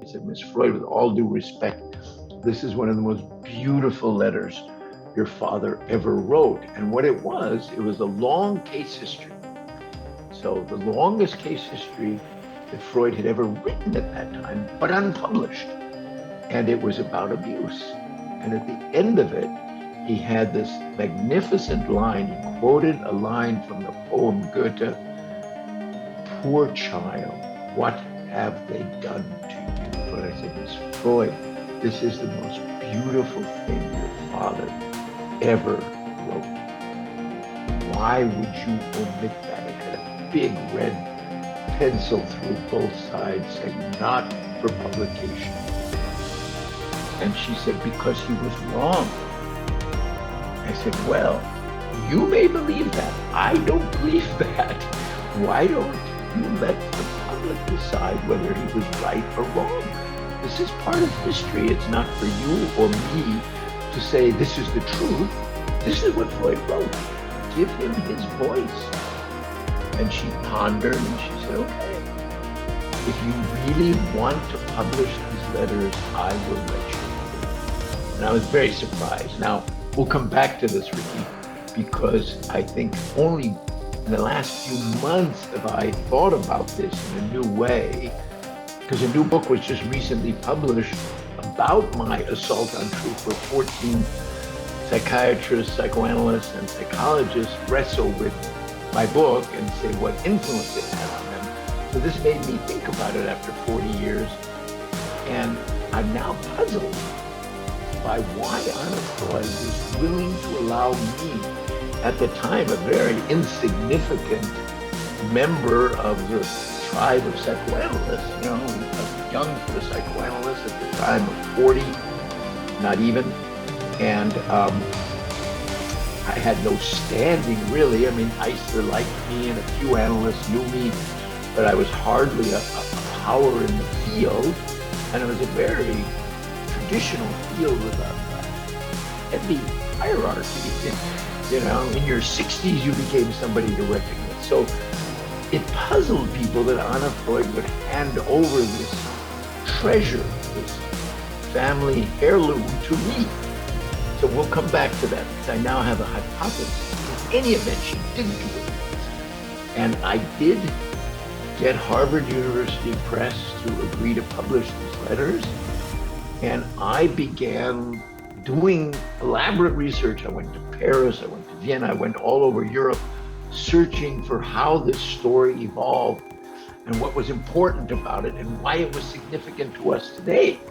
I said, Miss Freud, with all due respect, this is one of the most beautiful letters your father ever wrote. And what it was a long case history. So the longest case history that Freud had ever written at that time, but unpublished. And it was about abuse. And at the end of it, he had this magnificent line. He quoted a line from the poem Goethe, "Poor child, what have they done to you?" But I said, Miss Freud, this is the most beautiful thing your father ever wrote. Why would you omit that? It had a big red pencil through both sides saying, "Not for publication." And she said, because he was wrong. I said, well, you may believe that. I don't believe that. Why don't you let the public decide whether he was right or wrong? This is part of history. It's not for you or me to say this is the truth. This is what Freud wrote. Give him his voice. And she pondered and she said, okay, if you really want to publish these letters, I will let you. And I was very surprised. Now, we'll come back to this, Ricky, because I think only in the last few months have I thought about this in a new way, because a new book was just recently published about my assault on truth, where 14 psychiatrists, psychoanalysts, and psychologists wrestle with my book and say what influence it had on them. So this made me think about it after 40 years, and I'm now puzzled by why Anna Freud was willing to allow me, at the time a very insignificant member of the tribe of psychoanalysts, you know, I was young for the psychoanalyst at the time of 40, not even, and I had no standing really. I mean, Eisler liked me and a few analysts knew me, but I was hardly a power in the field, and it was a very traditional field with a heavy hierarchy. You know, in your 60s, you became somebody to recognize. So it puzzled people that Anna Freud would hand over this treasure, this family heirloom to me. So we'll come back to that, because I now have a hypothesis. In any event, she didn't do it. And I did get Harvard University Press to agree to publish these letters. And I began doing elaborate research. I went to Paris, I went to Vienna, I went all over Europe, searching for how this story evolved and what was important about it and why it was significant to us today.